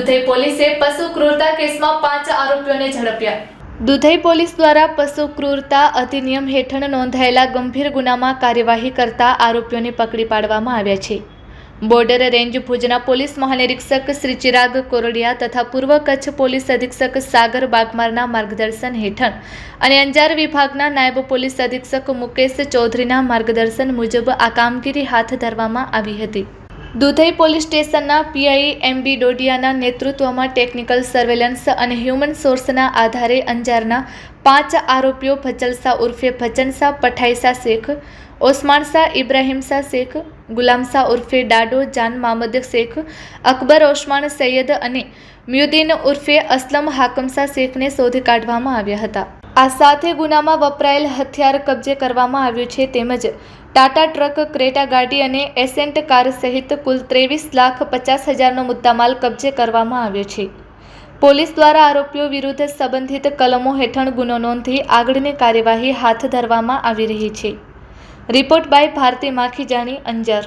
દુધઈ પોલીસે પશુ ક્રૂરતા કેસમાં 5 આરોપીઓને ઝડપ્યા। દુધઈ પોલીસ દ્વારા પશુ ક્રૂરતા અધિનિયમ હેઠળ નોંધાયેલા ગંભીર ગુનામાં કાર્યવાહી કરતા આરોપીઓને પકડી પાડવામાં આવ્યા છે। બોર્ડર રેન્જ ભુજના પોલીસ મહાનિરીક્ષક શ્રી ચિરાગ કોરડિયા તથા પૂર્વ કચ્છ પોલીસ અધિક્ષક સાગર બાગમારના માર્ગદર્શન હેઠળ અને અંજાર વિભાગના નાયબ પોલીસ અધિક્ષક મુકેશ ચૌધરીના માર્ગદર્શન મુજબ આ કામગીરી હાથ ધરવામાં આવી હતી। દુધઈ પોલીસ સ્ટેશનના પીઆઈ એમબી ડોડિયાના નેતૃત્વમાં ટેકનિકલ સર્વેલન્સ અને હ્યુમન સોર્સના આધારે અંજારના 5 આરોપીઓ ભચલશા ઉર્ફે ભચનશા પઠાઈશા શેખ, ઓસમાનશા ઇબ્રાહિમશા શેખ, ગુલામશા ઉર્ફે ડાડો જાન મામદ શેખ, અકબર ઓસમાન સૈયદ અને મ્યુદ્દીન ઉર્ફે અસલમ હાકમશા શેખને શોધી કાઢવામાં આવ્યા હતા। આ સાથે ગુનામાં વપરાયેલ હથિયાર કબજે કરવામાં આવ્યું છે તેમજ ટાટા ટ્રક, ક્રેટા ગાડી અને એસેન્ટ કાર સહિત કુલ 23,50,000નો મુદ્દામાલ કબજે કરવામાં આવ્યો છે। પોલીસ દ્વારા આરોપીઓ વિરુદ્ધ સંબંધિત કલમો હેઠળ ગુનો નોંધી આગળની કાર્યવાહી હાથ ધરવામાં આવી રહી છે। Report by Bharti Makhijani, Anjar.